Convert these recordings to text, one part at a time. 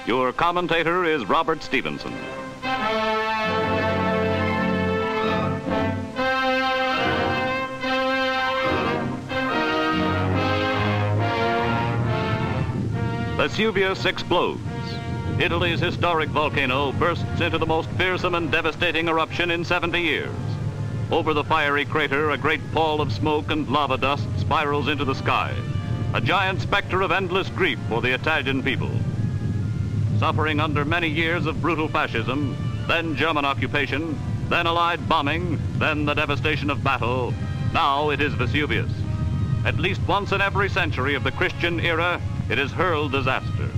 Your commentator is Robert Stevenson. Vesuvius explodes. Italy's historic volcano bursts into the most fearsome and devastating eruption in 70 years. Over the fiery crater, a great pall of smoke and lava dust spirals into the sky, a giant specter of endless grief for the Italian people. Suffering under many years of brutal fascism, then German occupation, then Allied bombing, then the devastation of battle, now it is Vesuvius. At least once in every century of the Christian era, it has hurled disaster.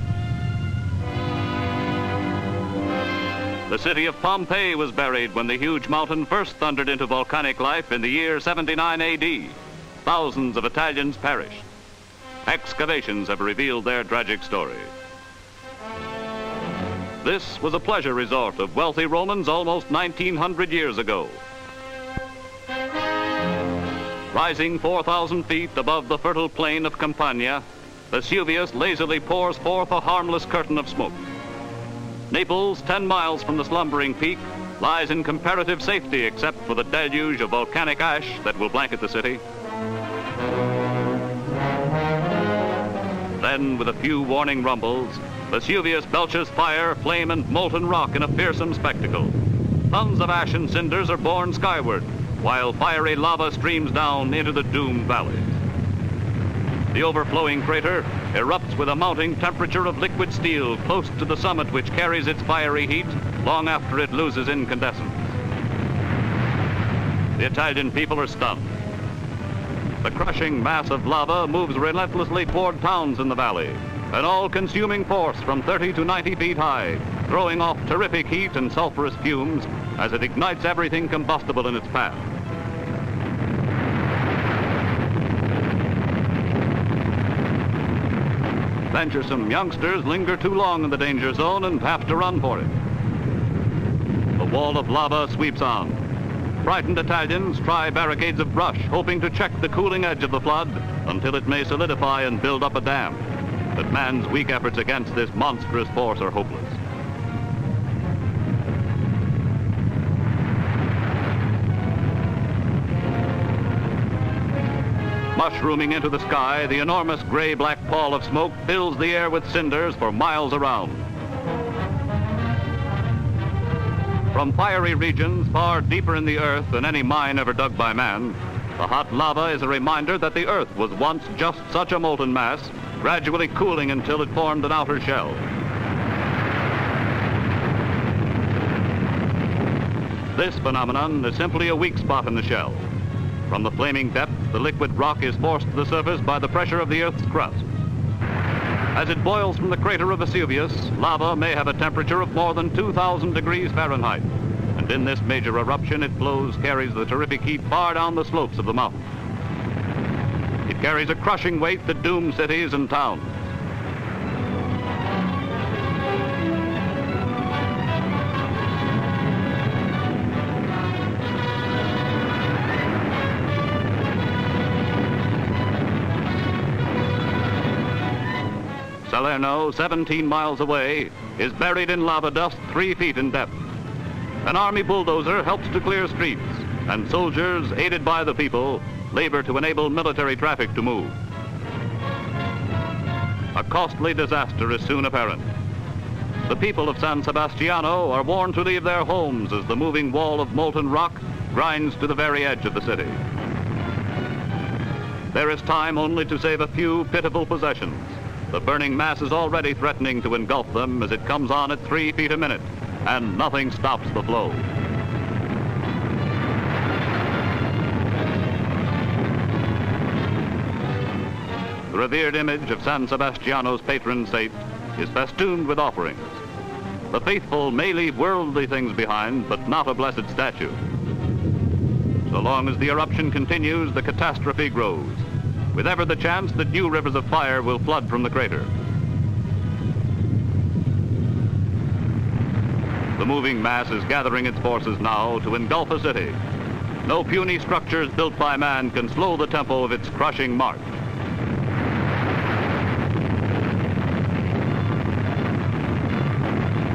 The city of Pompeii was buried when the huge mountain first thundered into volcanic life in the year 79 AD. Thousands of Italians perished. Excavations have revealed their tragic story. This was a pleasure resort of wealthy Romans almost 1,900 years ago. Rising 4,000 feet above the fertile plain of Campania, Vesuvius lazily pours forth a harmless curtain of smoke. Naples, 10 miles from the slumbering peak, lies in comparative safety except for the deluge of volcanic ash that will blanket the city. Then, with a few warning rumbles, Vesuvius belches fire, flame, and molten rock in a fearsome spectacle. Tons of ash and cinders are borne skyward, while fiery lava streams down into the doomed valley. The overflowing crater erupts with a mounting temperature of liquid steel close to the summit, which carries its fiery heat long after it loses incandescence. The Italian people are stunned. The crushing mass of lava moves relentlessly toward towns in the valley, an all-consuming force from 30 to 90 feet high, throwing off terrific heat and sulfurous fumes as it ignites everything combustible in its path. Venturesome youngsters linger too long in the danger zone and have to run for it. The wall of lava sweeps on. Frightened Italians try barricades of brush, hoping to check the cooling edge of the flood until it may solidify and build up a dam. But man's weak efforts against this monstrous force are hopeless. Mushrooming into the sky, the enormous gray-black pall of smoke fills the air with cinders for miles around. From fiery regions far deeper in the earth than any mine ever dug by man, the hot lava is a reminder that the earth was once just such a molten mass, gradually cooling until it formed an outer shell. This phenomenon is simply a weak spot in the shell. From the flaming depth, the liquid rock is forced to the surface by the pressure of the Earth's crust. As it boils from the crater of Vesuvius, lava may have a temperature of more than 2,000 degrees Fahrenheit. And in this major eruption, it carries the terrific heat far down the slopes of the mountain. It carries a crushing weight that dooms cities and towns. Salerno, 17 miles away, is buried in lava dust 3 feet in depth. An army bulldozer helps to clear streets, and soldiers, aided by the people, labor to enable military traffic to move. A costly disaster is soon apparent. The people of San Sebastiano are warned to leave their homes as the moving wall of molten rock grinds to the very edge of the city. There is time only to save a few pitiful possessions. The burning mass is already threatening to engulf them as it comes on at 3 feet a minute, and nothing stops the flow. The revered image of San Sebastiano's patron saint is festooned with offerings. The faithful may leave worldly things behind, but not a blessed statue. So long as the eruption continues, the catastrophe grows, with ever the chance that new rivers of fire will flood from the crater. The moving mass is gathering its forces now to engulf a city. No puny structures built by man can slow the tempo of its crushing march.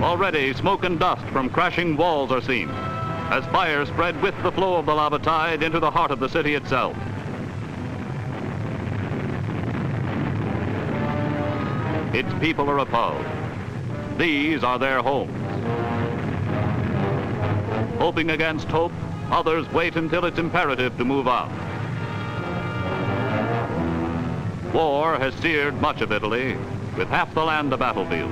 Already, smoke and dust from crashing walls are seen, as fire spread with the flow of the lava tide into the heart of the city itself. Its people are appalled. These are their homes. Hoping against hope, others wait until it's imperative to move on. War has seared much of Italy, with half the land a battlefield.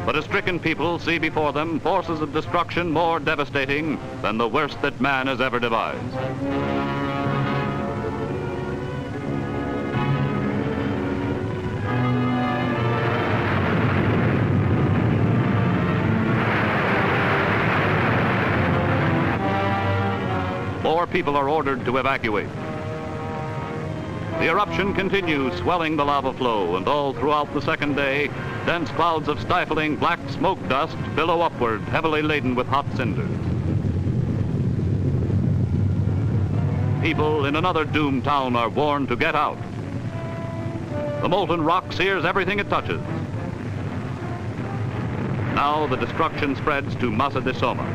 But a stricken people see before them forces of destruction more devastating than the worst that man has ever devised. More people are ordered to evacuate. The eruption continues, swelling the lava flow, and all throughout the second day, dense clouds of stifling black smoke dust billow upward, heavily laden with hot cinders. People in another doomed town are warned to get out. The molten rock sears everything it touches. Now the destruction spreads to Massa di Soma.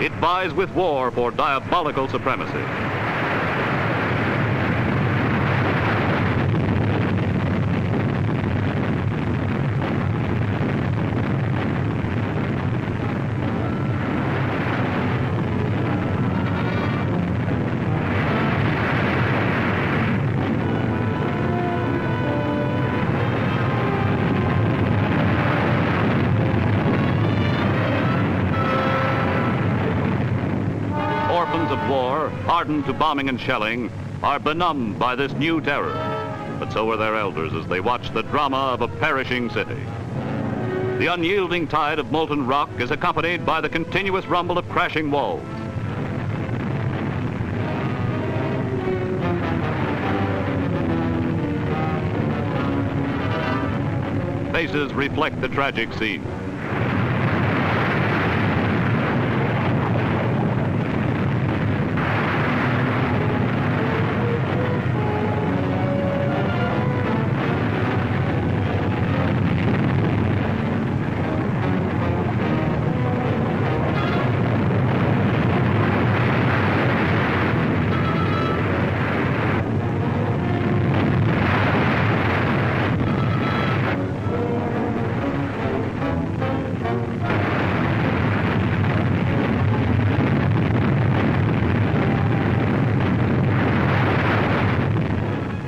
It vies with war for diabolical supremacy. Orphans of war, hardened to bombing and shelling, are benumbed by this new terror. But so are their elders as they watch the drama of a perishing city. The unyielding tide of molten rock is accompanied by the continuous rumble of crashing walls. Faces reflect the tragic scene.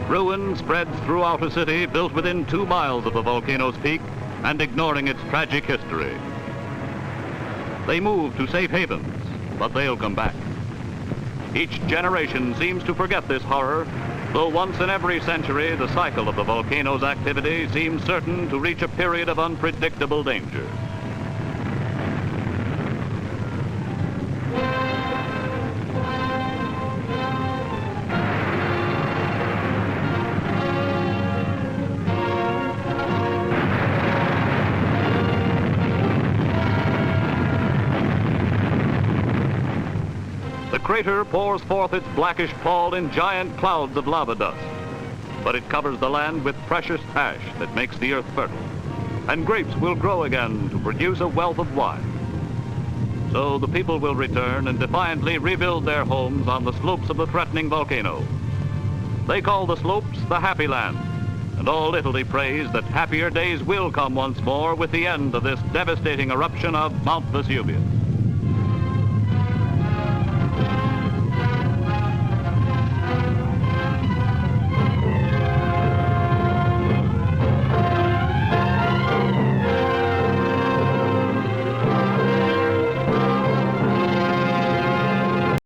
Ruin spreads throughout a city built within 2 miles of the volcano's peak and ignoring its tragic history. They move to safe havens, but they'll come back. Each generation seems to forget this horror, though once in every century the cycle of the volcano's activity seems certain to reach a period of unpredictable danger. The crater pours forth its blackish pall in giant clouds of lava dust, but it covers the land with precious ash that makes the earth fertile, and grapes will grow again to produce a wealth of wine. So the people will return and defiantly rebuild their homes on the slopes of the threatening volcano. They call the slopes the Happy Land, and all Italy prays that happier days will come once more with the end of this devastating eruption of Mount Vesuvius.